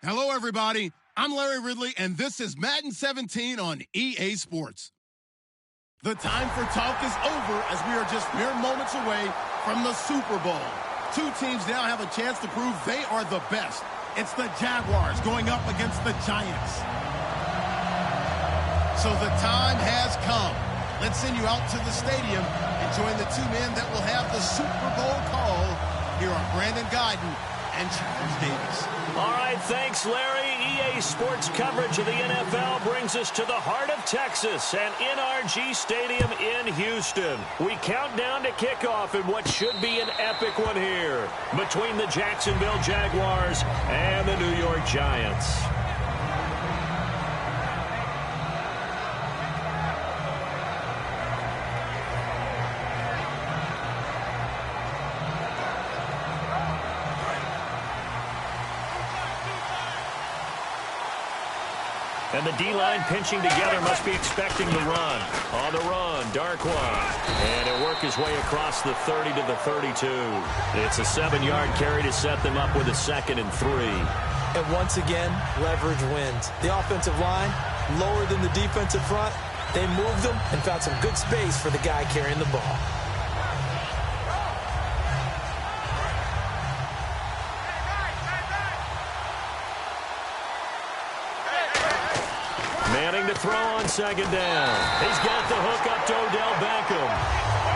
Hello, everybody. I'm Larry Ridley, and this is Madden 17 on EA Sports. The time for talk is over as we are just mere moments away from the Super Bowl. Two teams now have a chance to prove they are the best. It's the Jaguars going up against the Giants. So the time has come. Let's send you out to the stadium and join the two men that will have the Super Bowl call. Here are Brandon Guyton and Charles Davis. All right, thanks, Larry. EA Sports coverage of the NFL brings us to the heart of Texas and NRG Stadium in Houston. We count down to kickoff in what should be an epic one here between the Jacksonville Jaguars and the New York Giants. And the D-line pinching together must be expecting the run. On the run, Darkwa. And he'll work his way across the 30 to the 32. It's a 7-yard carry to set them up with a 2nd and 3. And once again, leverage wins. The offensive line, lower than the defensive front. They moved them and found some good space for the guy carrying the ball. Manning to throw on 2nd down. He's got the hook up to Odell Beckham.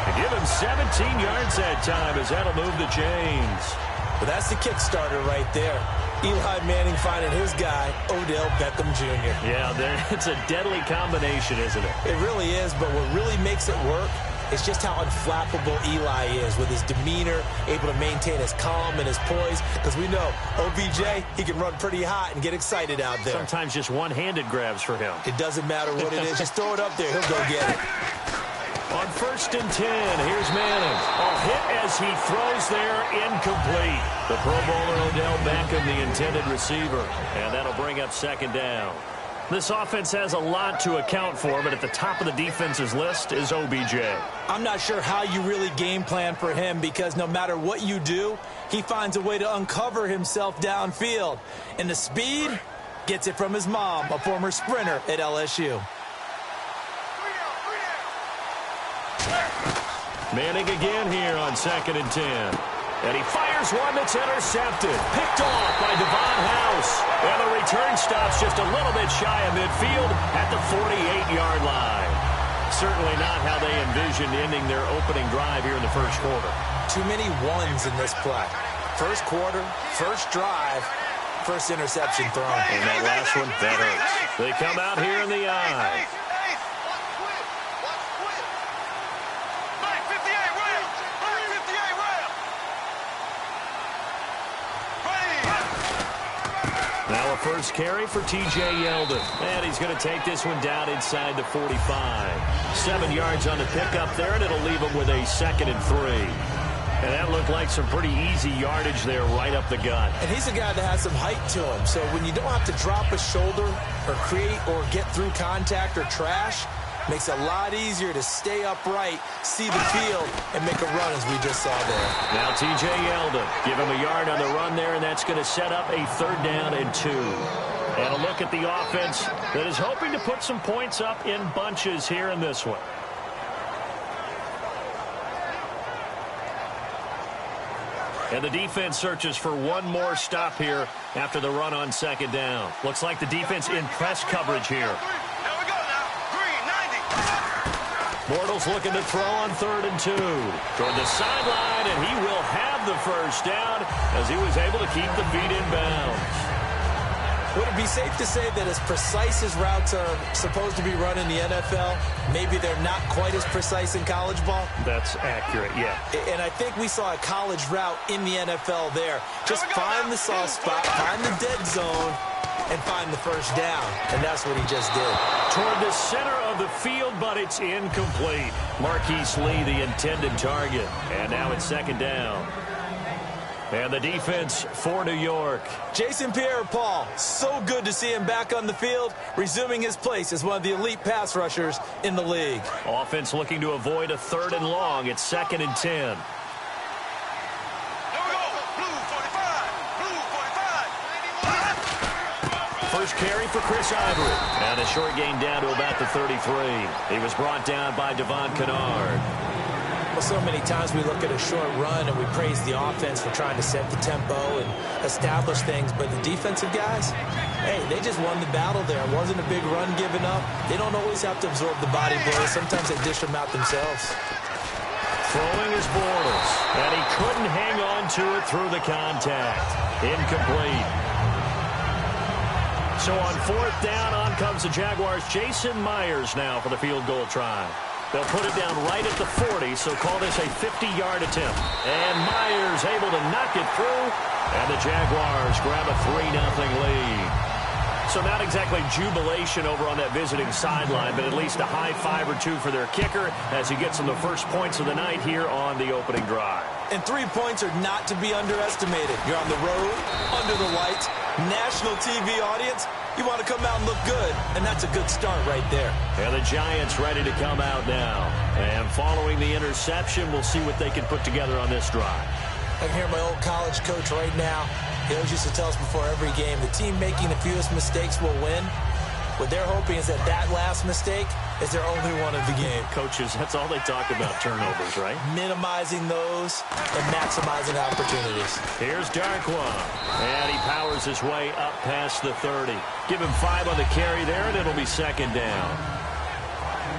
And give him 17 yards that time as that'll move the chains. But that's the kickstarter right there. Eli Manning finding his guy, Odell Beckham Jr. Yeah, it's a deadly combination, isn't it? It really is, but what really makes it work is just how unflappable Eli is with his demeanor, able to maintain his calm and his poise. Because we know, OBJ, he can run pretty hot and get excited out there. Sometimes just one-handed grabs for him. It doesn't matter what it is. Just throw it up there. He'll go get it. On 1st and 10, here's Manning. A hit as he throws there, incomplete. The Pro Bowler Odell Beckham, the intended receiver. And that'll bring up 2nd down. This offense has a lot to account for, but at the top of the defense's list is OBJ. I'm not sure how you really game plan for him because no matter what you do, he finds a way to uncover himself downfield. And the speed gets it from his mom, a former sprinter at LSU. Manning again here on 2nd and 10. And he fires one that's intercepted. Picked off by Devon House. And the return stops just a little bit shy of midfield at the 48-yard line. Certainly not how they envisioned ending their opening drive here in the first quarter. Too many ones in this play. First quarter, first drive, first interception thrown. And that last one, that hurts. They come out here in the eye. Now a first carry for T.J. Yeldon. And he's going to take this one down inside the 45. 7 yards on the pickup there, and it'll leave him with a 2nd and 3. And that looked like some pretty easy yardage there right up the gut. And he's a guy that has some height to him. So when you don't have to drop a shoulder or create or get through contact or trash, makes it a lot easier to stay upright, see the field, and make a run as we just saw there. Now T.J. Yeldon, give him a yard on the run there, and that's going to set up a 3rd down and 2. And a look at the offense that is hoping to put some points up in bunches here in this one. And the defense searches for one more stop here after the run on 2nd down. Looks like the defense in press coverage here. Bortles looking to throw on 3rd and 2. Toward the sideline, and he will have the first down as he was able to keep the feet in bounds. Would it be safe to say that as precise as routes are supposed to be run in the NFL, maybe they're not quite as precise in college ball? That's accurate, yeah. And I think we saw a college route in the NFL there. Just find the soft spot, find the dead zone, and find the first down. And that's what he just did. Toward the center of the field, but it's incomplete. Marquise Lee, the intended target. And now it's 2nd down. And the defense for New York. Jason Pierre-Paul, so good to see him back on the field, resuming his place as one of the elite pass rushers in the league. Offense looking to avoid a 3rd and long. It's 2nd and 10. first carry for Chris Ivory. And a short gain down to about the 33. He was brought down by Devon Kennard. Well, so many times we look at a short run and we praise the offense for trying to set the tempo and establish things. But the defensive guys, hey, they just won the battle there. It wasn't a big run given up. They don't always have to absorb the body blows. Sometimes they dish them out themselves. Throwing is Bortles, and he couldn't hang on to it through the contact. Incomplete. So on fourth down, on comes the Jaguars' Jason Myers now for the field goal try. They'll put it down right at the 40, so call this a 50-yard attempt. And Myers able to knock it through, and the Jaguars grab a 3-0 lead. So not exactly jubilation over on that visiting sideline, but at least a high five or two for their kicker as he gets them the first points of the night here on the opening drive. And 3 points are not to be underestimated. You're on the road, under the lights, national TV audience. You want to come out and look good, and that's a good start right there. And the Giants ready to come out now. And following the interception, we'll see what they can put together on this drive. I can hear my old college coach right now. He always used to tell us before every game, the team making the fewest mistakes will win. What they're hoping is that that last mistake is their only one of the game. Coaches, that's all they talk about, turnovers, right? Minimizing those and maximizing opportunities. Here's Darkwa, and he powers his way up past the 30. Give him 5 on the carry there, and it'll be second down.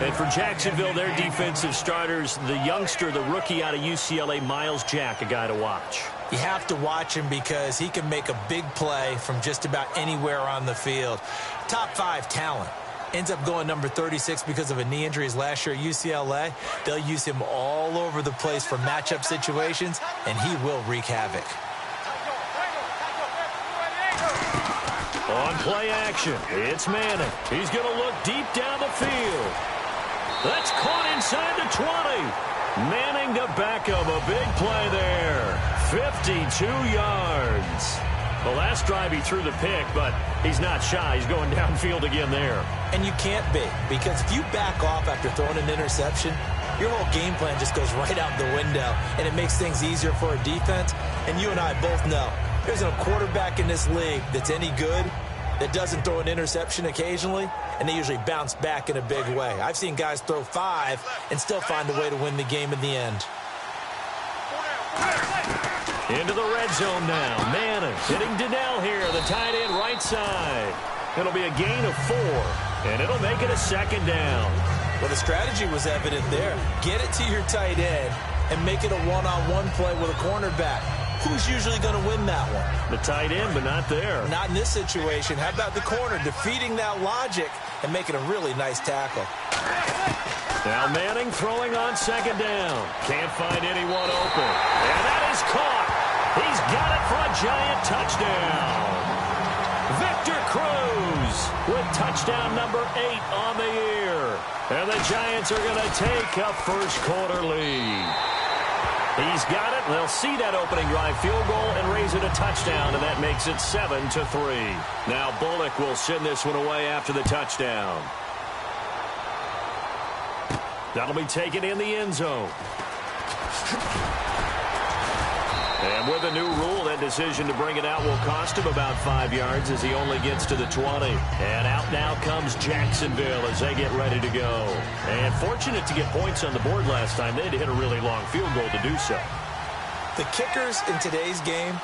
And for Jacksonville, their defensive starters, the youngster, the rookie out of UCLA, Miles Jack, a guy to watch. You have to watch him because he can make a big play from just about anywhere on the field. Top 5 talent. Ends up going number 36 because of a knee injury his last year at UCLA. They'll use him all over the place for matchup situations, and he will wreak havoc. On play action, it's Manning. He's going to look deep down the field. That's caught inside the 20. Manning to back up a big play there. 52 yards. The last drive he threw the pick, but he's not shy. He's going downfield again there. And you can't be, because if you back off after throwing an interception, your whole game plan just goes right out the window, and it makes things easier for a defense. And you and I both know there's a quarterback in this league that's any good that doesn't throw an interception occasionally, and they usually bounce back in a big way. I've seen guys throw 5 and still find a way to win the game in the end. Into the red zone now. Manning hitting Donnell here, the tight end right side. It'll be a gain of 4, and it'll make it a second down. Well, the strategy was evident there. Get it to your tight end and make it a one-on-one play with a cornerback. Who's usually going to win that one? The tight end, but not there. Not in this situation. How about the corner defeating that logic and making a really nice tackle? Now Manning throwing on second down. Can't find anyone open. And that is caught. He's got it for a giant touchdown. Victor Cruz with touchdown number 8 on the year. And the Giants are going to take a first quarter lead. He's got it. They'll see that opening drive field goal and raise it a touchdown, and that makes it 7-3. Now Bullock will send this one away after the touchdown. That'll be taken in the end zone. And with a new rule, that decision to bring it out will cost him about 5 yards as he only gets to the 20. And out now comes Jacksonville as they get ready to go. And fortunate to get points on the board last time. They had to hit a really long field goal to do so. The kickers in today's game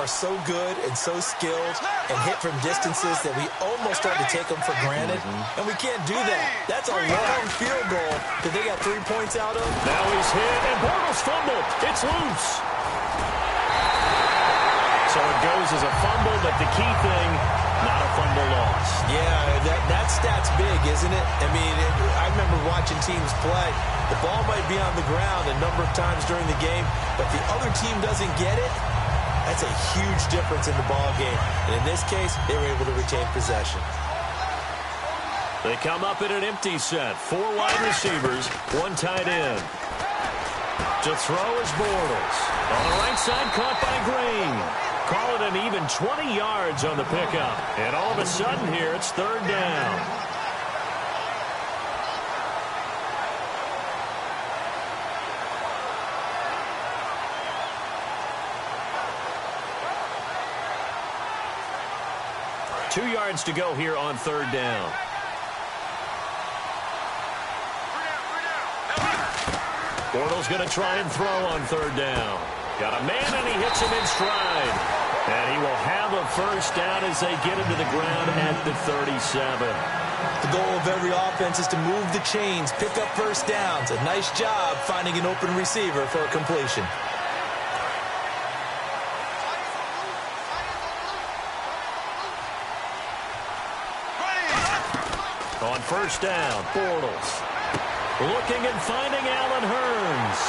are so good and so skilled and hit from distances that we almost start to take them for granted. And we can't do that. That's a long field goal that they got 3 points out of. Now he's hit, and Bortles fumbled. It's loose. So it goes as a fumble, but the key thing, not a fumble loss. Yeah, that stat's big, isn't it? I mean, I remember watching teams play. The ball might be on the ground a number of times during the game, but if the other team doesn't get it, that's a huge difference in the ball game. And in this case, they were able to retain possession. They come up in an empty set. 4 wide receivers, 1 tight end. To throw is Bortles. On the right side, caught by Green. Call it an even 20 yards on the pickup. And all of a sudden here, it's third down. 2 yards to go here on third down. Bortles going to try and throw on third down. Got a man, and he hits him in stride. And he will have a first down as they get him to the ground at the 37. The goal of every offense is to move the chains, pick up first downs. A nice job finding an open receiver for a completion. On first down, Bortles looking and finding Allen Hurns.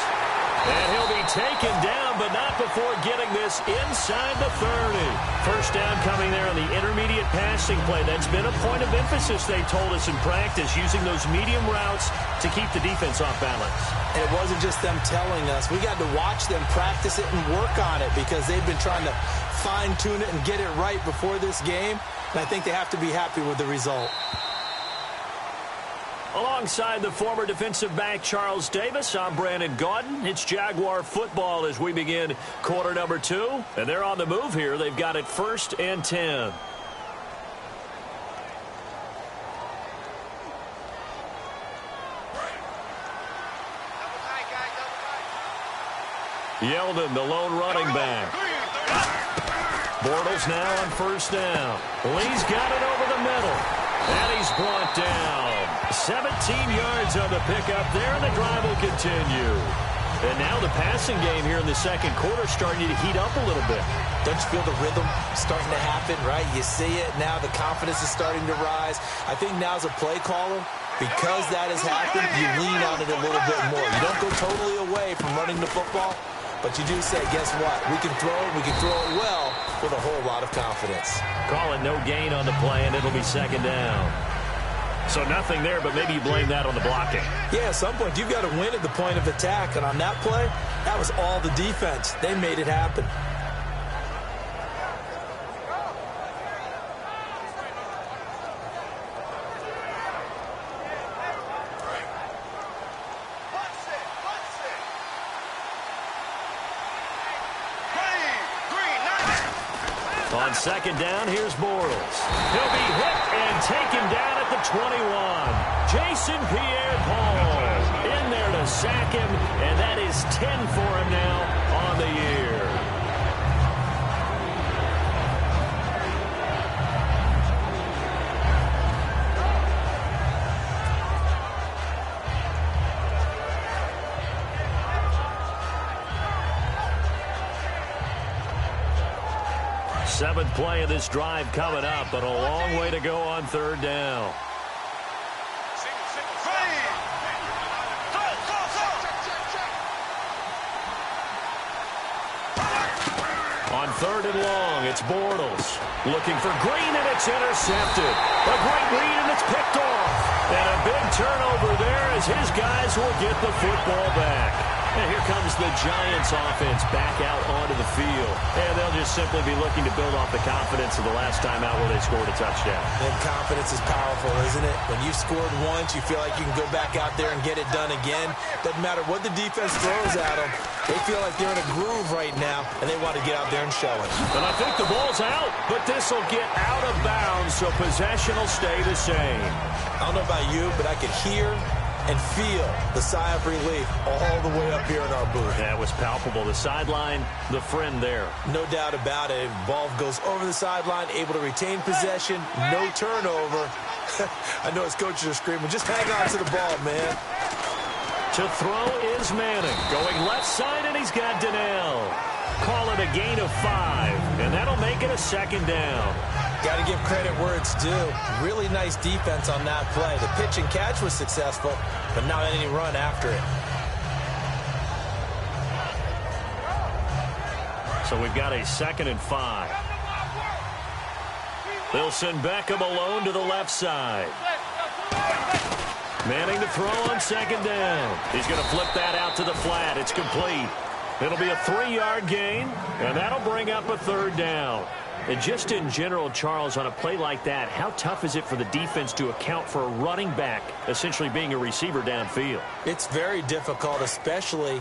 And he'll be taken down, but not before getting this inside the 30. First down coming there on the intermediate passing play. That's been a point of emphasis, they told us in practice, using those medium routes to keep the defense off balance. And it wasn't just them telling us. We got to watch them practice it and work on it because they've been trying to fine-tune it and get it right before this game. And I think they have to be happy with the result. Alongside the former defensive back Charles Davis, I'm Brandon Gaudin. It's Jaguar football as we begin quarter number 2. And they're on the move here. They've got it 1st and 10. Yeldon, the lone running back. Bortles now on first down. Lee's got it over the middle. And he's brought down. 17 yards on the pickup there, and the drive will continue. And now the passing game here in the second quarter starting to heat up a little bit. Don't you feel the rhythm starting to happen, right? You see it now. The confidence is starting to rise. I think now as a play caller, because that has happened, you lean on it a little bit more. You don't go totally away from running the football, but you do say, guess what? We can throw it. We can throw it well with a whole lot of confidence. Call it no gain on the play, and it'll be second down. So nothing there, but maybe you blame that on the blocking. Yeah, at some point, you've got to win at the point of attack. And on that play, that was all the defense. They made it happen. On second down, here's Bortles. He'll be hit and taken down at the 21. Jason Pierre-Paul in there to sack him, and that is 10 for him now on the year. Seventh play of this drive coming up, but a long way to go on third down. On third and long, it's Bortles looking for Green, and it's intercepted. A great read, and it's picked off. And a big turnover there as his guys will get the football back. And here comes the Giants offense back out onto the field. And they'll just simply be looking to build off the confidence of the last time out where they scored a touchdown. And confidence is powerful, isn't it? When you've scored once, you feel like you can go back out there and get it done again. Doesn't matter what the defense throws at them. They feel like they're in a groove right now, and they want to get out there and show it. And I think the ball's out, but this will get out of bounds, so possession will stay the same. I don't know about you, but I could hear and feel the sigh of relief all the way up here in our booth. That was palpable. The sideline, the friend there. No doubt about it. Ball goes over the sideline, able to retain possession, no turnover. I know his coaches are screaming, just hang on to the ball, man. To throw is Manning. Going left side, and he's got Donnell. Call it a gain of 5, and that'll make it a second down. Got to give credit where it's due. Really nice defense on that play. The pitch and catch was successful, but not any run after it. So we've got a 2nd and 5. They'll send Beckham alone to the left side. Manning to throw on second down. He's going to flip that out to the flat. It's complete. It'll be a 3-yard gain, and that'll bring up a third down. And just in general, Charles, on a play like that, how tough is it for the defense to account for a running back essentially being a receiver downfield? It's very difficult, especially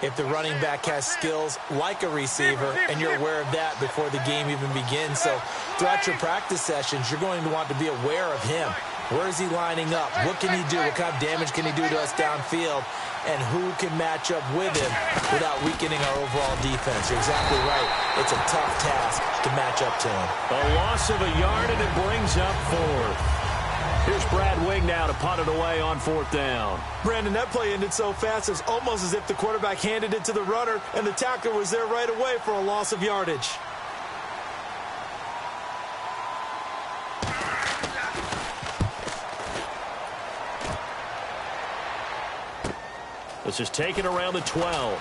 if the running back has skills like a receiver, and you're aware of that before the game even begins. So throughout your practice sessions, you're going to want to be aware of him. Where is he lining up? What can he do? What kind of damage can he do to us downfield? And who can match up with him without weakening our overall defense? You're exactly right. It's a tough task to match up to him. A loss of a yard, and it brings up 4th. Here's Brad Wing now to punt it away on 4th down. Brandon, that play ended so fast, it's almost as if the quarterback handed it to the runner, and the tackler was there right away for a loss of yardage. This is taken around the 12.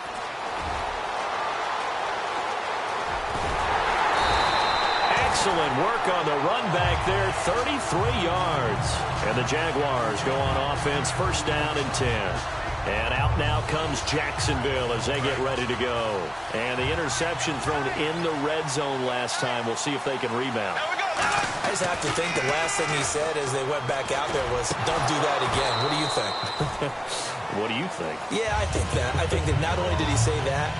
Excellent work on the run back there, 33 yards. And the Jaguars go on offense, 1st down and 10. And out now comes Jacksonville as they get ready to go. And the interception thrown in the red zone last time. We'll see if they can rebound. I just have to think the last thing he said as they went back out there was, don't do that again. What do you think? What do you think? Yeah, I think that. I think that not only did he say that,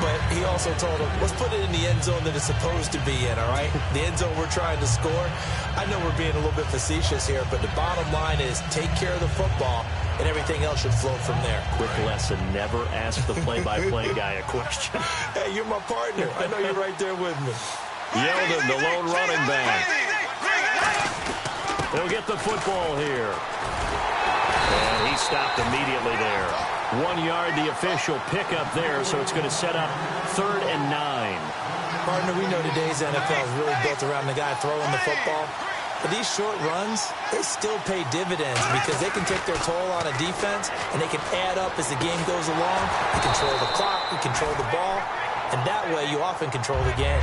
but he also told him, let's put it in the end zone that it's supposed to be in, all right? The end zone we're trying to score. I know we're being a little bit facetious here, but the bottom line is take care of the football, and everything else should flow from there. Quick lesson, never ask the play-by-play guy a question. Hey, you're my partner. I know you're right there with me. Yeldon, the lone running back. He'll get the football here. And he stopped immediately there. 1 yard, the official pickup there, so it's going to set up 3rd and 9. Partner, we know today's NFL is really built around the guy throwing the football. But these short runs, they still pay dividends because they can take their toll on a defense, and they can add up as the game goes along. You control the clock, you control the ball, and that way you often control the game.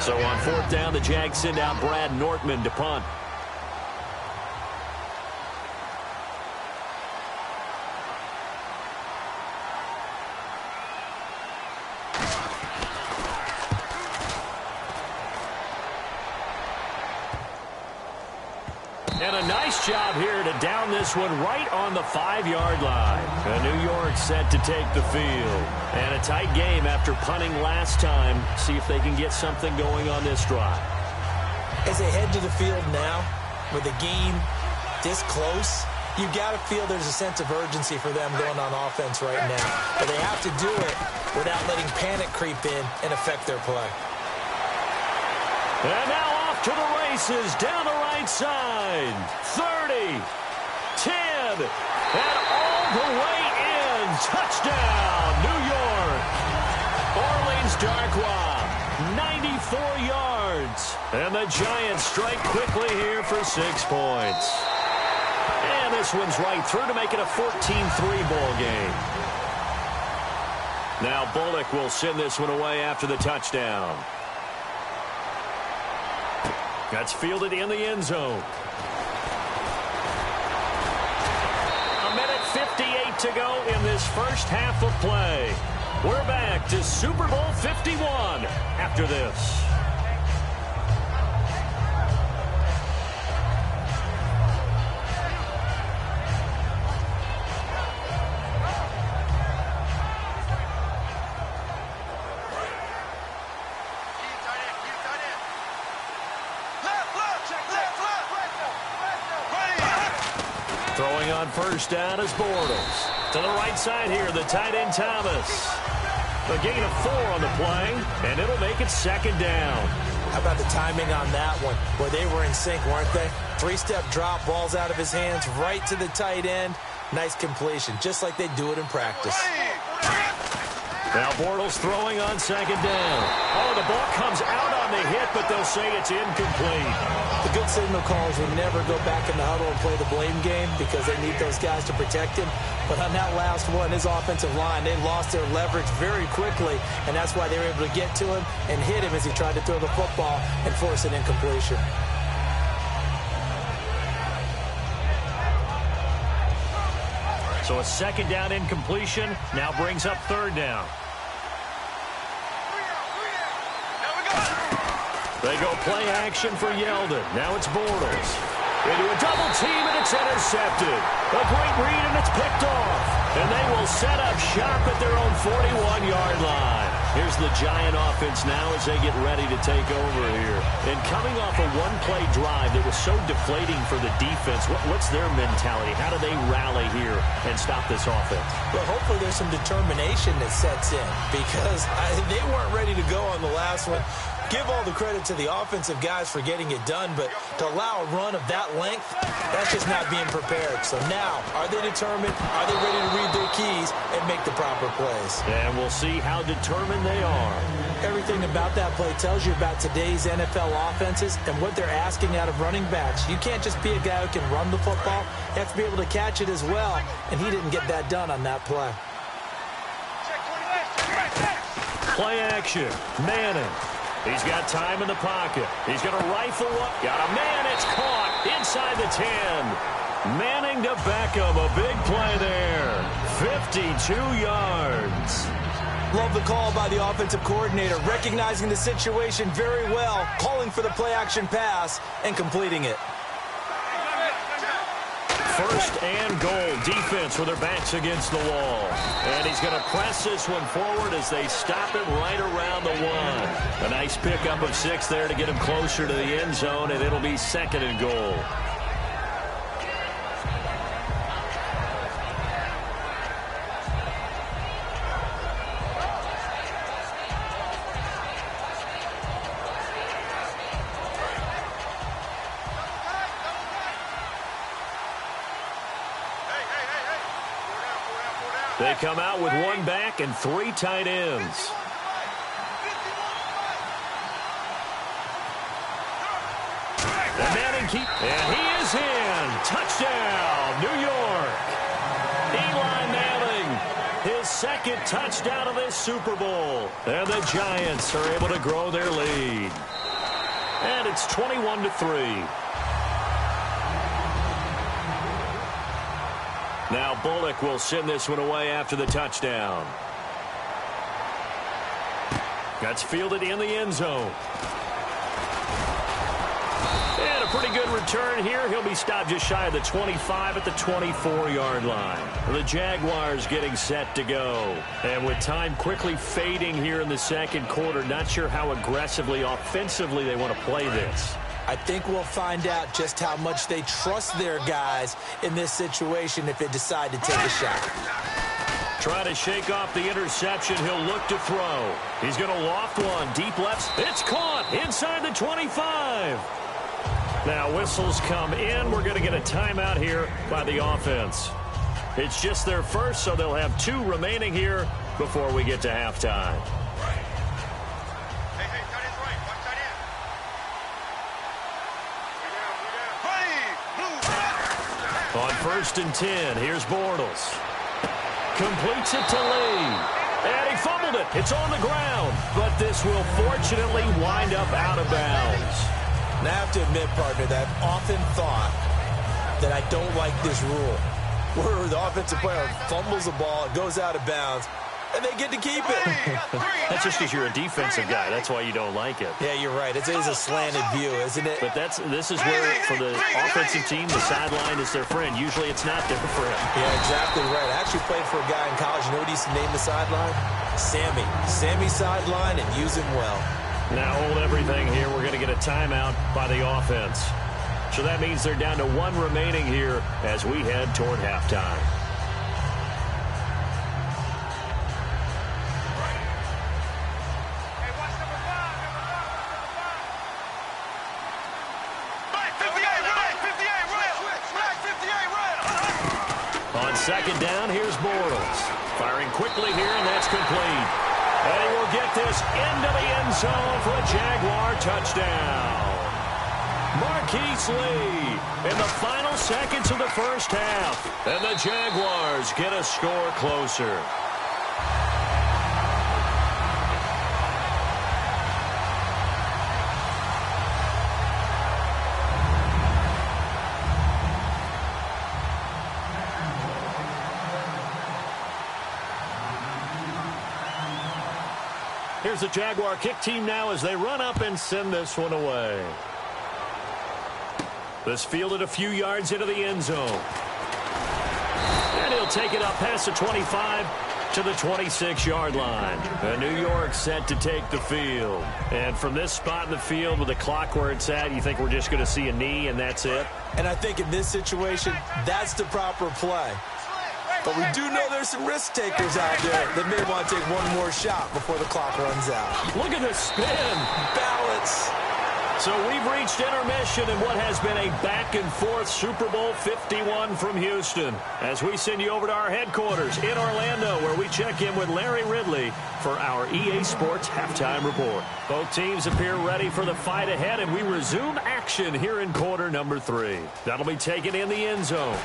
So on 4th down, the Jags send out Brad Nortman to punt. And a nice job here to down this one right on the 5-yard line. And New York set to take the field. And a tight game after punting last time. See if they can get something going on this drive. As they head to the field now, with the game this close, you've got to feel there's a sense of urgency for them going on offense right now. But they have to do it without letting panic creep in and affect their play. And now off to the races down the right side. 30, 10, and all the way in. Touchdown, New York. Orleans Darkwa, 94 yards. And the Giants strike quickly here for 6 points. And this one's right through to make it a 14-3 ball game. Now Bullock will send this one away after the touchdown. That's fielded in the end zone. A minute 58 to go in this first half of play. We're back to Super Bowl 51 after this. Throwing on first down is Bortles. To the right side here, the tight end Thomas. A gain of 4 on the play, and it'll make it 2nd down. How about the timing on that one, where they were in sync, weren't they? 3-step drop, balls out of his hands, right to the tight end. Nice completion, just like they do it in practice. Now Bortles throwing on 2nd down. Oh, the ball comes out on the hit, but they'll say it's incomplete. The good signal callers will never go back in the huddle and play the blame game because they need those guys to protect him. But on that last one, his offensive line, they lost their leverage very quickly, and that's why they were able to get to him and hit him as he tried to throw the football and force an incompletion. So a 2nd down incompletion now brings up 3rd down. They go play action for Yeldon. Now it's Bortles. Into a double team, and it's intercepted. A great read, and it's picked off. And they will set up shop at their own 41-yard line. Here's the Giant offense now as they get ready to take over here. And coming off a one-play drive that was so deflating for the defense, what's their mentality? How do they rally here and stop this offense? Well, hopefully there's some determination that sets in because they weren't ready to go on the last one. Give all the credit to the offensive guys for getting it done, but to allow a run of that length, that's just not being prepared. So now, are they determined? Are they ready to read their keys and make the proper plays? And we'll see how determined they are. Everything about that play tells you about today's NFL offenses and what they're asking out of running backs. You can't just be a guy who can run the football. You have to be able to catch it as well, and he didn't get that done on that play. Play action. Manning. He's got time in the pocket. He's going to rifle up. Got a man. It's caught inside the 10. Manning to Beckham. A big play there. 52 yards. Love the call by the offensive coordinator, recognizing the situation very well, calling for the play-action pass, and completing it. First and goal. Defense with their backs against the wall. And he's going to press this one forward as they stop him right around the 1. A nice pickup of 6 there to get him closer to the end zone, and it'll be second and goal. They come out with 1 back and 3 tight ends. And Manning and he is in. Touchdown, New York. Eli Manning, his second touchdown of this Super Bowl. And the Giants are able to grow their lead. And it's 21-3. Now Bullock will send this one away after the touchdown. That's fielded in the end zone. And a pretty good return here. He'll be stopped just shy of the 25 at the 24-yard line. The Jaguars getting set to go. And with time quickly fading here in the second quarter, not sure how aggressively, offensively they want to play this. I think we'll find out just how much they trust their guys in this situation if they decide to take a shot. Trying to shake off the interception. He'll look to throw. He's going to loft one. Deep left. It's caught inside the 25. Now whistles come in. We're going to get a timeout here by the offense. It's just their first, so they'll have 2 remaining here before we get to halftime. On 1st and 10, here's Bortles. Completes it to Lee. And he fumbled it. It's on the ground. But this will fortunately wind up out of bounds. And I have to admit, partner, that I've often thought that I don't like this rule. Where the offensive player fumbles the ball, it goes out of bounds, and they get to keep it. That's just because you're a defensive guy. That's why you don't like it. Yeah, you're right. It is a slanted view, isn't it? But this is where, for the offensive team, the sideline is their friend. Usually it's not their friend. Yeah, exactly right. I actually played for a guy in college. You know what he used to name the sideline? Sammy. Sammy sideline, and use him well. Now hold everything here. We're going to get a timeout by the offense. So that means they're down to 1 remaining here as we head toward halftime. On second down, here's Bortles. Firing quickly here, and that's complete. And he will get this into the end zone for a Jaguar touchdown. Marquise Lee in the final seconds of the first half. And the Jaguars get a score closer. Here's the Jaguar kick team now as they run up and send this one away. This fielded a few yards into the end zone. And he'll take it up past the 25 to the 26-yard line. And New York set to take the field. And from this spot in the field with the clock where it's at, you think we're just going to see a knee and that's it? And I think in this situation, that's the proper play. But we do know there's some risk takers out there that may want to take one more shot before the clock runs out. Look at the spin. Balance. So we've reached intermission in what has been a back-and-forth Super Bowl 51 from Houston. As we send you over to our headquarters in Orlando, where we check in with Larry Ridley for our EA Sports Halftime Report. Both teams appear ready for the fight ahead, and we resume action here in quarter number 3. That'll be taken in the end zone.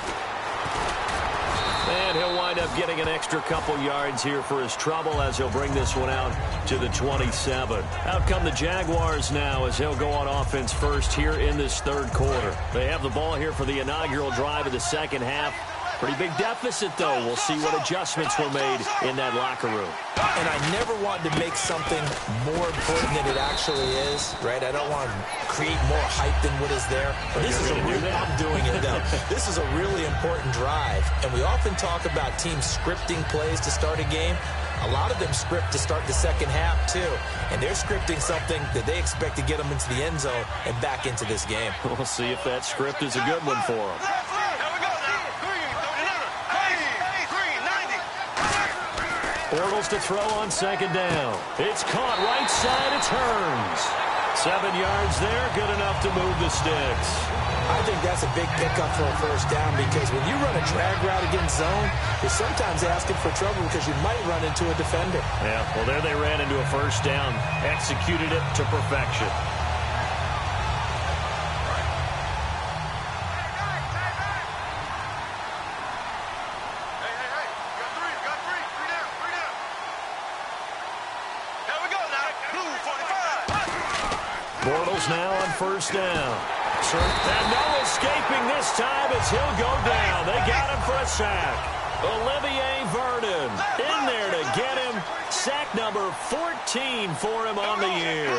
And he'll wind up getting an extra couple yards here for his trouble as he'll bring this one out to the 27. Out come the Jaguars now as he'll go on offense first here in this third quarter. They have the ball here for the inaugural drive of the second half. Pretty big deficit, though. We'll see what adjustments were made in that locker room. And I never want to make something more important than it actually is, right? I don't want to create more hype than what is there. But this is I'm doing it, though. This is a really important drive. And we often talk about teams scripting plays to start a game. A lot of them script to start the second half, too. And they're scripting something that they expect to get them into the end zone and back into this game. We'll see if that script is a good one for them. Bortles to throw on second down. It's caught right side. It's Hearns. 7 yards there. Good enough to move the sticks. I think that's a big pickup for a first down because when you run a drag route against zone, you're sometimes asking for trouble because you might run into a defender. Yeah, well, there they ran into a first down. Executed it to perfection. Bortles now on first down. And no escaping this time as he'll go down. They got him for a sack. Olivier Vernon in there to get him. Sack number 14 for him on the year.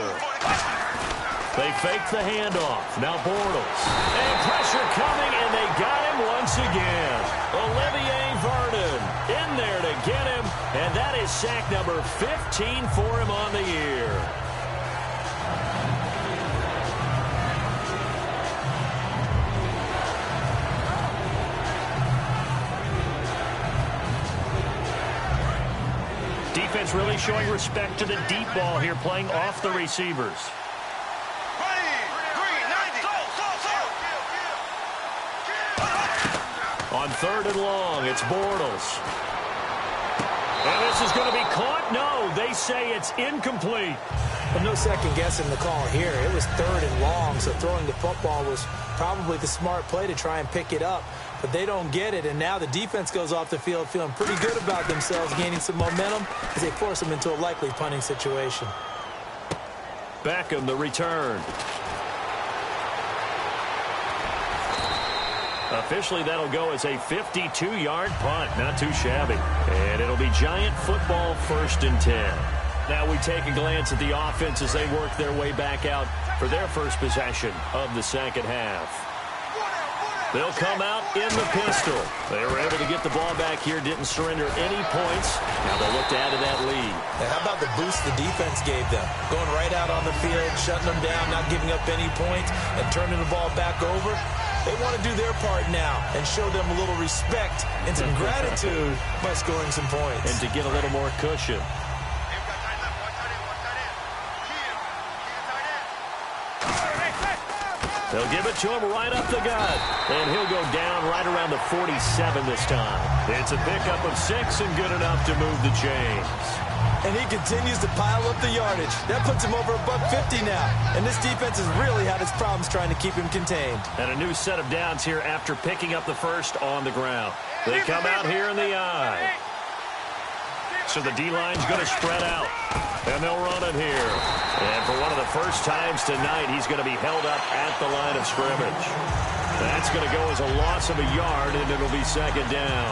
They fake the handoff. Now Bortles. And pressure coming, and they got him once again. Olivier Vernon in there to get him. And that is sack number 15 for him on the year. Defense really showing respect to the deep ball here, playing off the receivers. On third and long, it's Bortles. And this is going to be caught? No, they say it's incomplete. Well, no second guessing the call here. It was third and long, so throwing the football was probably the smart play to try and pick it up. But they don't get it, and now the defense goes off the field feeling pretty good about themselves, gaining some momentum as they force them into a likely punting situation. Beckham, the return. Officially, that'll go as a 52-yard punt. Not too shabby. And it'll be Giant football 1st and 10. Now we take a glance at the offense as they work their way back out for their first possession of the second half. They'll come out in the pistol. They were able to get the ball back here, didn't surrender any points. Now they'll look to add to that lead. And how about the boost the defense gave them? Going right out on the field, shutting them down, not giving up any points, and turning the ball back over. They want to do their part now and show them a little respect and some gratitude by scoring some points. And to get a little more cushion. They'll give it to him right up the gut. And he'll go down right around the 47 this time. It's a pickup of 6 and good enough to move the chains. And he continues to pile up the yardage. That puts him over $150 now. And this defense has really had its problems trying to keep him contained. And a new set of downs here after picking up the first on the ground. They come out here in the eye. So the D-line's going to spread out. And they'll run it here. And for one of the first times tonight, he's going to be held up at the line of scrimmage. That's going to go as a loss of a yard, and it'll be second down.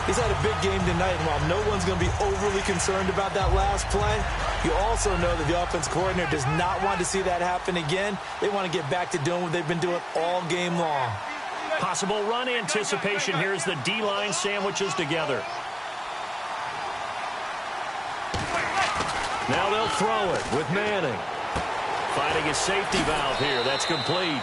He's had a big game tonight, and while no one's going to be overly concerned about that last play, you also know that the offense coordinator does not want to see that happen again. They want to get back to doing what they've been doing all game long. Possible run anticipation here as the D-line sandwiches together. Now they'll throw it with Manning. Finding his safety valve here. That's complete.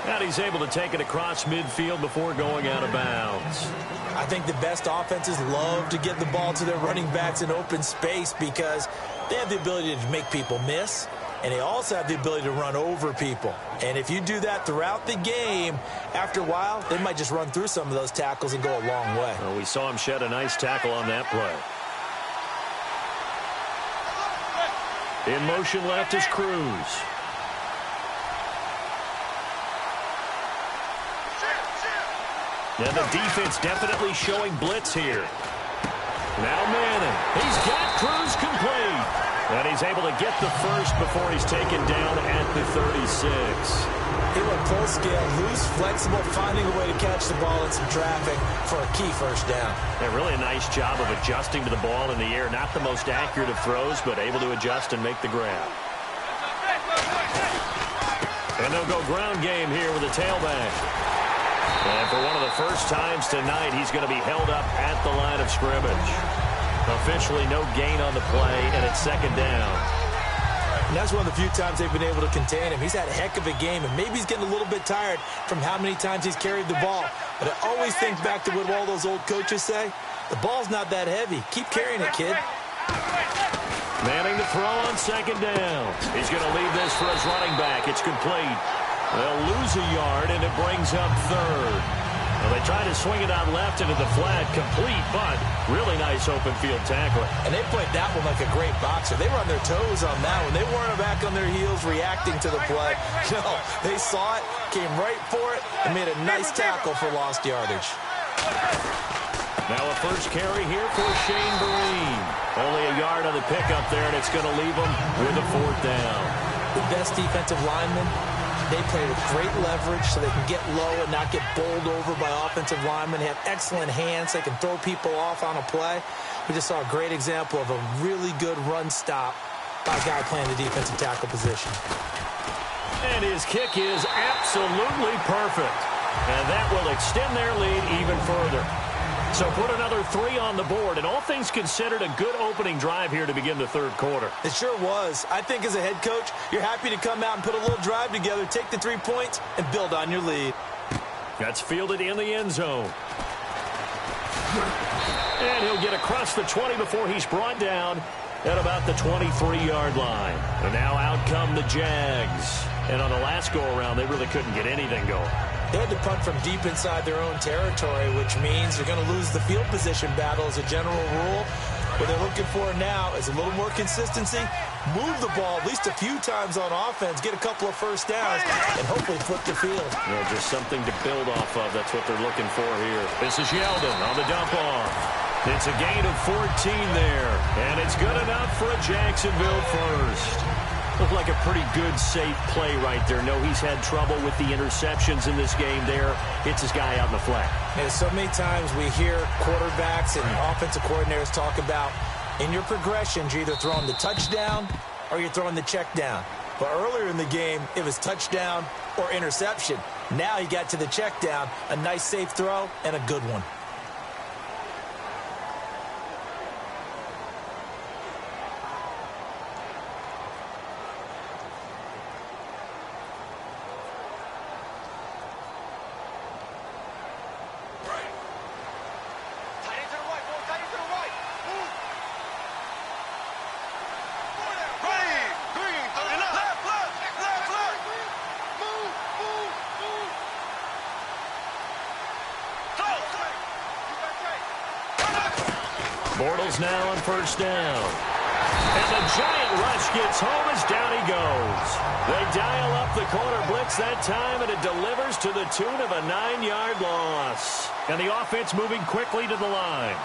And he's able to take it across midfield before going out of bounds. I think the best offenses love to get the ball to their running backs in open space because they have the ability to make people miss, and they also have the ability to run over people. And if you do that throughout the game, after a while, they might just run through some of those tackles and go a long way. Well, we saw him shed a nice tackle on that play. In motion left is Cruz. And the defense definitely showing blitz here. Now Manning. He's got Cruz complete. And he's able to get the first before he's taken down at the 36. He went full scale, loose, flexible, finding a way to catch the ball in some traffic for a key first down. And really a nice job of adjusting to the ball in the air. Not the most accurate of throws, but able to adjust and make the grab. And they'll go ground game here with a tailback. And for one of the first times tonight, he's going to be held up at the line of scrimmage. Officially no gain on the play, and it's second down. And that's one of the few times they've been able to contain him. He's had a heck of a game, and maybe he's getting a little bit tired from how many times he's carried the ball. But I always think back to what all those old coaches say. The ball's not that heavy. Keep carrying it, kid. Manning to throw on second down. He's going to leave this for his running back. It's complete. They'll lose a yard, and it brings up third. Well, they try to swing it out left into the flat, complete, but really nice open field tackle. And they played that one like a great boxer. They were on their toes on that one. They weren't back on their heels reacting to the play. No, they saw it, came right for it, and made a nice tackle for lost yardage. Now a first carry here for Shane Vereen. Only a yard on the pickup there, and it's going to leave them with a fourth down. The best defensive linemen, they play with great leverage so they can get low and not get bowled over by offensive linemen. They have excellent hands. They can throw people off on a play. We just saw a great example of a really good run stop by a guy playing the defensive tackle position. And his kick is absolutely perfect. And that will extend their lead even further. So put another 3 on the board, and all things considered, a good opening drive here to begin the third quarter. It sure was. I think as a head coach, you're happy to come out and put a little drive together, take the 3 points, and build on your lead. That's fielded in the end zone. And he'll get across the 20 before he's brought down at about the 23-yard line. And now out come the Jags. And on the last go-around, they really couldn't get anything going. They had to punt from deep inside their own territory, which means they're going to lose the field position battle as a general rule. What they're looking for now is a little more consistency, move the ball at least a few times on offense, get a couple of first downs, and hopefully flip the field. Yeah, just something to build off of. That's what they're looking for here. This is Yeldon on the dump off. It's a gain of 14 there, and it's good enough for a Jacksonville first. Looked like a pretty good, safe play right there. No, he's had trouble with the interceptions in this game there. Hits his guy out in the flat. And so many times we hear quarterbacks and offensive coordinators talk about in your progressions, you're either throwing the touchdown or you're throwing the check down. But earlier in the game, it was touchdown or interception. Now he got to the check down, a nice safe throw, and a good one. Bortles now on first down. And the giant rush gets home as down he goes. They dial up the corner blitz that time, and it delivers to the tune of a 9-yard loss. And the offense moving quickly to the line.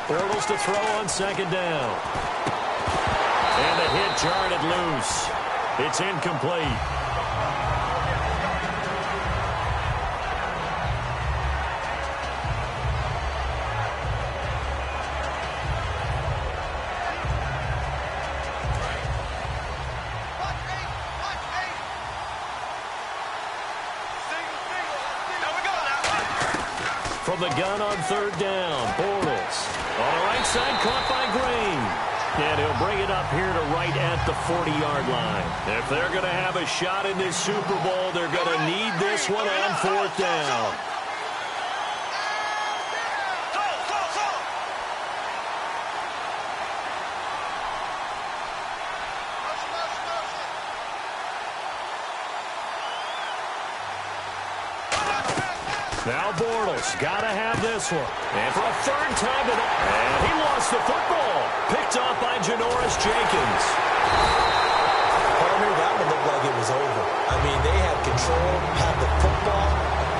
Bortles to throw on second down. And the hit jarred it loose. It's incomplete. from the gun on third down. Bortles on the right side, caught by Green. And he'll bring it up here to right at the 40-yard line. If they're going to have a shot in this Super Bowl, they're going to need this one on fourth down. Now Bortles got to have this one. And for a third time tonight, and he lost the football. Picked off by Janoris Jenkins. Partner, that one looked like it was over. I mean, they had control, had the football,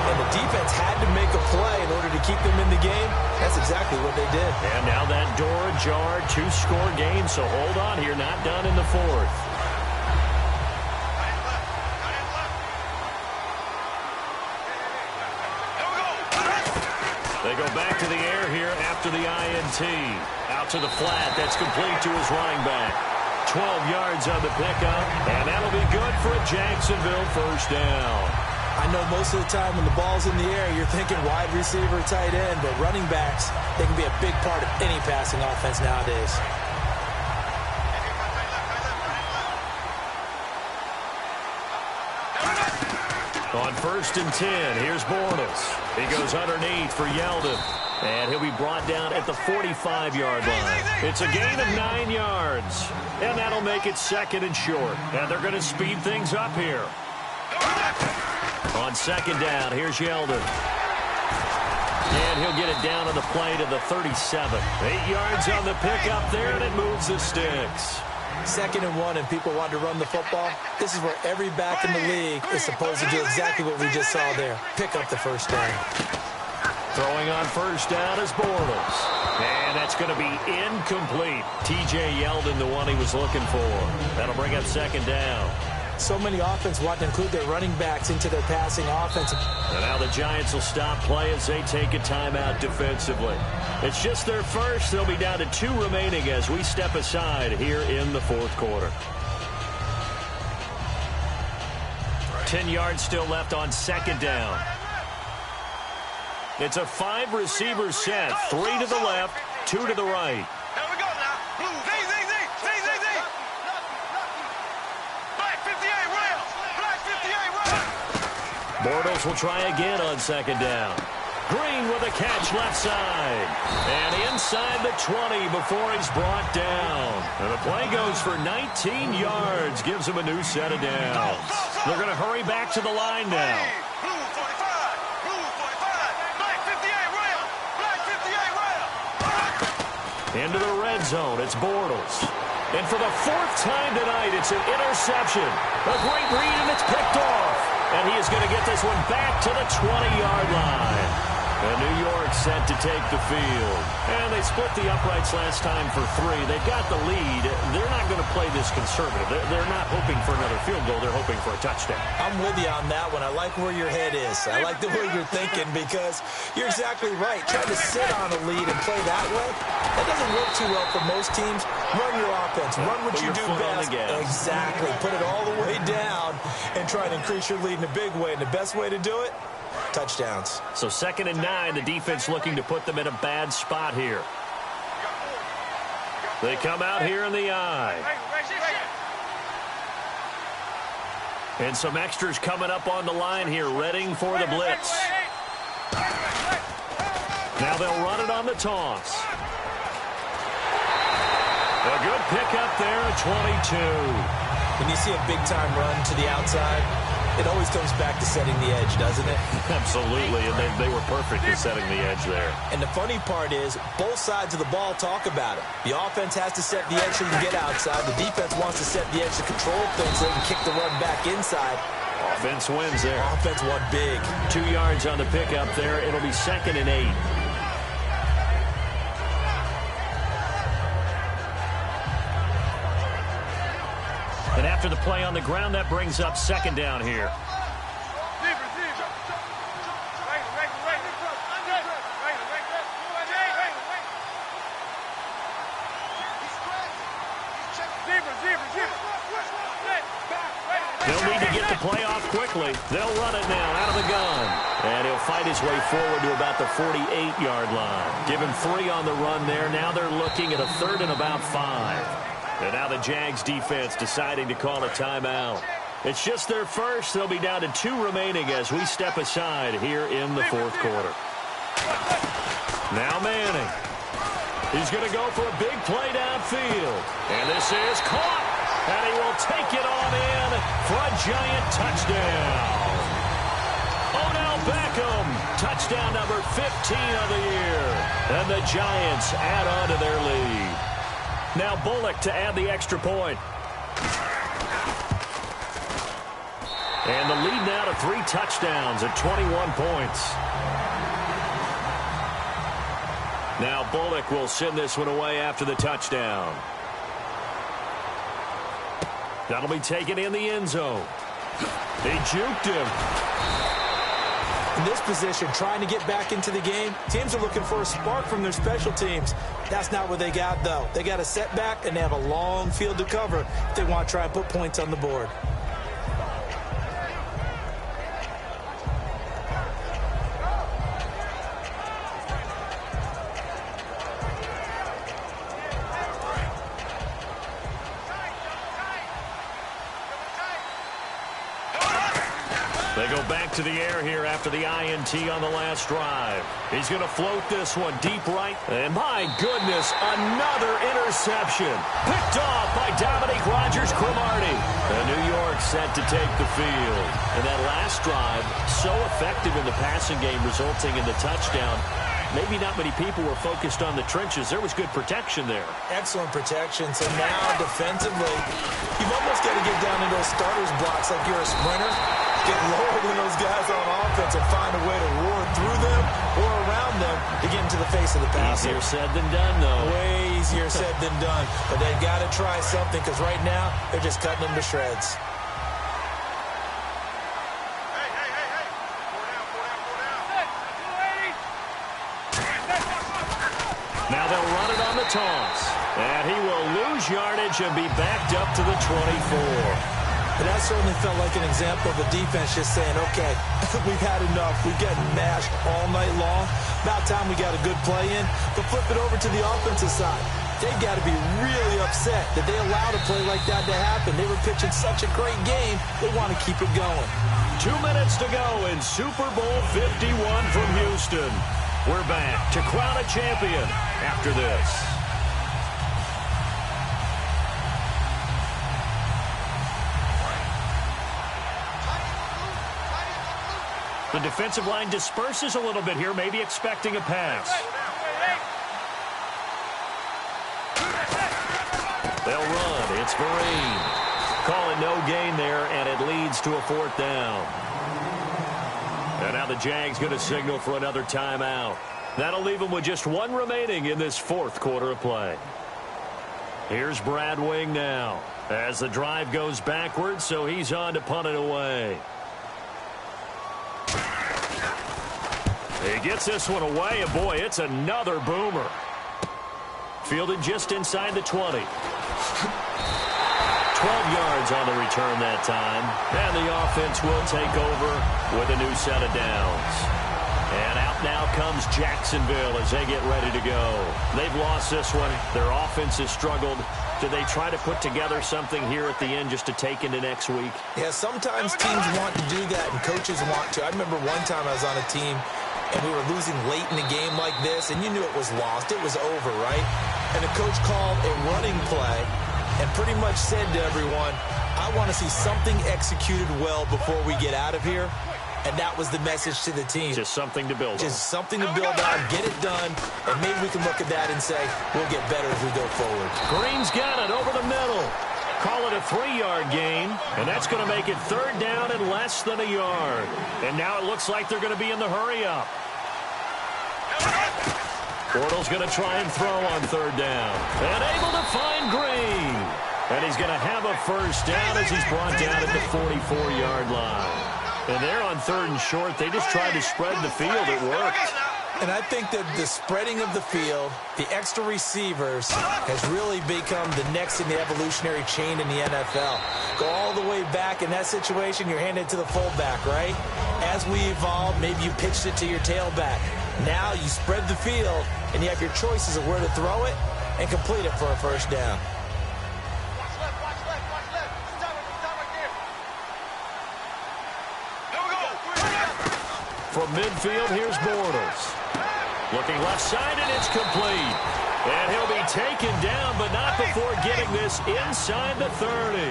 and the defense had to make a play in order to keep them in the game. That's exactly what they did. And now that door ajar, two-score game, so hold on here, not done in the fourth. They go back to the air here after the INT. Out to the flat. That's complete to his running back. 12 yards on the pickup, and that'll be good for a Jacksonville first down. I know most of the time when the ball's in the air, you're thinking wide receiver, tight end, but running backs, they can be a big part of any passing offense nowadays. On 1st and 10, here's Bortles. He goes underneath for Yeldon. And he'll be brought down at the 45-yard line. It's a gain of 9 yards. And that'll make it second and short. And they're going to speed things up here. On second down, here's Yeldon. And he'll get it down on the play to the 37. 8 yards on the pickup there, and it moves the sticks. 2nd and 1, and people want to run the football. This is where every back in the league is supposed to do exactly what we just saw there. Pick up the first down. Throwing on first down is Bortles. And that's going to be incomplete. T.J. Yeldon, the one he was looking for. That'll bring up second down. So many offense want to include their running backs into their passing offense. And now the Giants will stop play as they take a timeout defensively. It's just their first. They'll be down to 2 remaining as we step aside here in the fourth quarter. 10 yards still left on second down. It's a 5-receiver set. 3 to the left, 2 to the right. Here we go now. Blue, Z. Black 58 rails. Black 58 rails. Bortles will try again on second down. Green with a catch left side. And inside the 20 before he's brought down. And the play goes for 19 yards. Gives him a new set of downs. They're going to hurry back to the line now. Into the red zone, it's Bortles. And for the 4th time tonight, it's an interception. A great read, and it's picked off. And he is going to get this one back to the 20-yard line. And New York set to take the field. And they split the uprights last time for 3. They've got the lead. They're not going to play this conservative. They're not hoping for another field goal. They're hoping for a touchdown. I'm with you on that one. I like where your head is. I like the way you're thinking because you're exactly right. Trying to sit on a lead and play that way, that doesn't work too well for most teams. Run your offense. Run what you do best. Exactly. Put it all the way down and try to increase your lead in a big way. And the best way to do it, touchdowns. So 2nd and 9, the defense looking to put them in a bad spot here. They come out here in the eye. And some extras coming up on the line here, readying for the blitz. Now they'll run it on the toss. A good pickup there at 22. When you see a big-time run to the outside, it always comes back to setting the edge, doesn't it? Absolutely, and they were perfect at setting the edge there. And the funny part is, both sides of the ball talk about it. The offense has to set the edge so you can get outside. The defense wants to set the edge to control things so they can kick the run back inside. Offense wins there. Offense won big. 2 yards on the pickup there. It'll be 2nd and 8. And after the play on the ground, that brings up second down here. They'll need to get the play off quickly. They'll run it now out of the gun. And he'll fight his way forward to about the 48-yard line. Give him 3 on the run there. Now they're looking at a 3rd and about 5. And now the Jags defense deciding to call a timeout. It's just their first. They'll be down to 2 remaining as we step aside here in the 4th quarter. Now Manning. He's going to go for a big play downfield. And this is caught. And he will take it on in for a giant touchdown. Odell Beckham, touchdown number 15 of the year. And the Giants add on to their lead. Now Bullock to add the extra point. And the lead now to 3 touchdowns at 21 points. Now Bullock will send this one away after the touchdown. That'll be taken in the end zone. They juked him. In this position, trying to get back into the game, teams are looking for a spark from their special teams. That's not what they got, though. They got a setback, and they have a long field to cover if they want to try and put points on the board. They go back to the air here after the INT on the last drive. He's going to float this one deep right. And my goodness, another interception. Picked off by Dominique Rodgers-Cromartie. And New York set to take the field. And that last drive, so effective in the passing game, resulting in the touchdown. Maybe not many people were focused on the trenches. There was good protection there. Excellent protection. So now defensively, you've almost got to get down into those starters blocks like you're a sprinter. Get lower than those guys on offense and find a way to roar through them or around them to get into the face of the passer. Easier said than done, though. Way easier said than done. But they've got to try something because right now they're just cutting them to shreds. Now they'll run it on the toss. And he will lose yardage and be backed up to the 24. But that certainly felt like an example of the defense just saying, okay, we've had enough. We've gotten mashed all night long. About time we got a good play in. But flip it over to the offensive side. They've got to be really upset that they allowed a play like that to happen. They were pitching such a great game, they want to keep it going. 2 minutes to go in Super Bowl 51 from Houston. We're back to crown a champion after this. The defensive line disperses a little bit here, maybe expecting a pass. They'll run. It's Vereen. Calling no gain there, and it leads to a 4th down. And now the Jags going to signal for another timeout. That'll leave them with just 1 remaining in this 4th quarter of play. Here's Brad Wing now as the drive goes backwards, so he's on to punt it away. He gets this one away, and boy, it's another boomer. Fielded just inside the 20. 12 yards on the return that time. And the offense will take over with a new set of downs. And out now comes Jacksonville as they get ready to go. They've lost this one. Their offense has struggled. Do they try to put together something here at the end just to take into next week? Yeah, sometimes teams want to do that and coaches want to. I remember one time I was on a team and we were losing late in the game like this, and you knew it was lost. It was over, right? And the coach called a running play and pretty much said to everyone, I want to see something executed well before we get out of here. And that was the message to the team. Just something to build on. Just something to build on, get it done, and maybe we can look at that and say, we'll get better as we go forward. Green's got it over the middle. Call it a 3-yard gain, and that's going to make it 3rd down and less than a yard. And now it looks like they're going to be in the hurry-up. Bortles going to try and throw on 3rd down. And able to find Green. And he's going to have a 1st down as he's brought down at the 44-yard line. And they're on 3rd and short. They just tried to spread the field. It worked. And I think that the spreading of the field, the extra receivers, has really become the next in the evolutionary chain in the NFL. Go all the way back in that situation, you're handed to the fullback, right? As we evolve, maybe you pitched it to your tailback. Now you spread the field, and you have your choices of where to throw it and complete it for a first down. From midfield, here's Bortles. Looking left side, and it's complete. And he'll be taken down, but not before getting this inside the 30.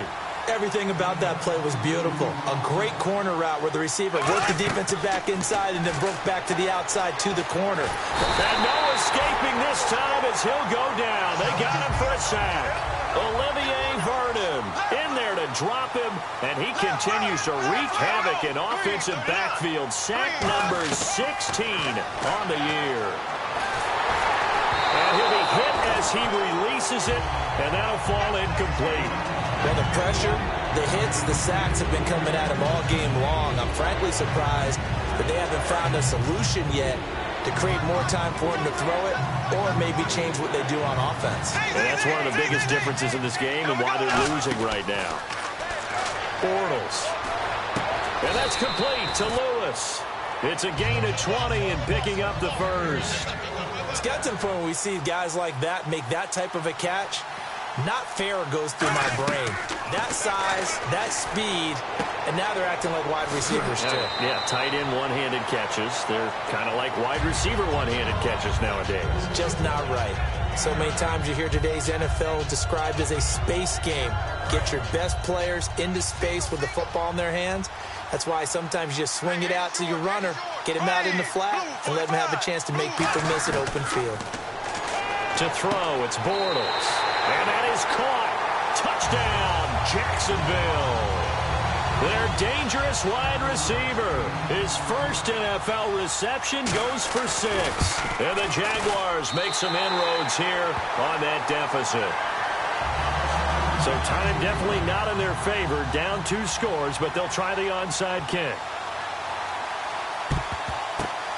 Everything about that play was beautiful. A great corner route where the receiver worked the defensive back inside and then broke back to the outside to the corner. And no escaping this time as he'll go down. They got him for a sack. Olivier Vernon in there to drop him, and he continues to wreak havoc in offensive backfield. Sack number 16 on the year. And he'll be hit as he releases it, and that'll fall incomplete. Well, the pressure, the hits, the sacks have been coming at him all game long. I'm frankly surprised that they haven't found a solution yet to create more time for him to throw it or maybe change what they do on offense. And that's one of the biggest differences in this game and why they're losing right now. Bortles. And that's complete to Lewis. It's a gain of 20 and picking up the first. It's got to the point where we see guys like that make that type of a catch. Not fair goes through my brain. That size, that speed, and now they're acting like wide receivers too. Yeah, tight end one-handed catches. They're kind of like wide receiver one-handed catches nowadays. Just not right. So many times you hear today's NFL described as a space game. Get your best players into space with the football in their hands. That's why sometimes you just swing it out to your runner, get him out in the flat, and let him have a chance to make people miss an open field. To throw, it's Bortles. And that is caught. Touchdown, Jacksonville. Their dangerous wide receiver. His first NFL reception goes for 6. And the Jaguars make some inroads here on that deficit. So time definitely not in their favor. Down 2 scores, but they'll try the onside kick.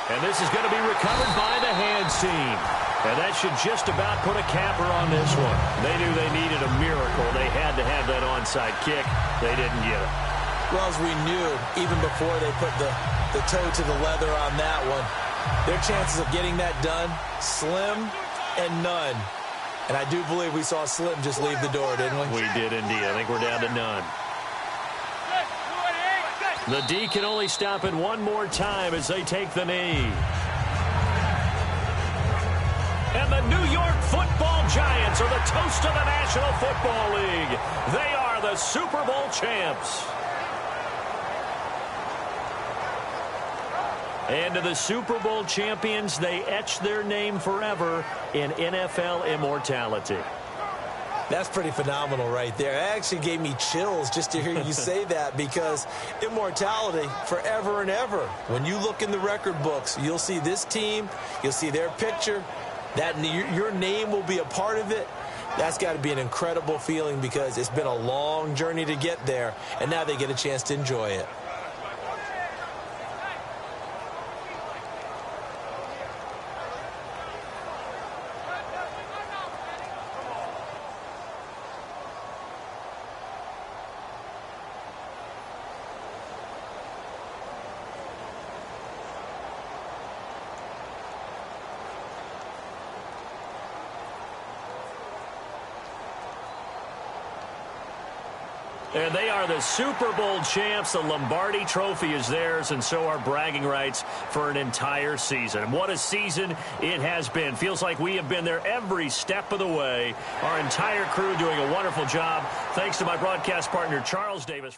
And this is going to be recovered by the hands team. And that should just about put a capper on this one. They knew they needed a miracle. They had to have that onside kick. They didn't get it. Well, as we knew, even before they put the toe to the leather on that one, their chances of getting that done, slim and none. And I do believe we saw Slim just leave the door, didn't we? We did indeed. I think we're down to none. The D can only stop it one more time as they take the knee. And the New York Football Giants are the toast of the National Football League. They are the Super Bowl champs. And to the Super Bowl champions, they etch their name forever in NFL immortality. That's pretty phenomenal right there. It actually gave me chills just to hear you say that, because immortality forever and ever. When you look in the record books, you'll see this team, you'll see their picture, that your name will be a part of it. That's got to be an incredible feeling, because it's been a long journey to get there, and now they get a chance to enjoy it. And they are the Super Bowl champs. The Lombardi Trophy is theirs, and so are bragging rights for an entire season. What a season it has been. Feels like we have been there every step of the way. Our entire crew doing a wonderful job. Thanks to my broadcast partner, Charles Davis.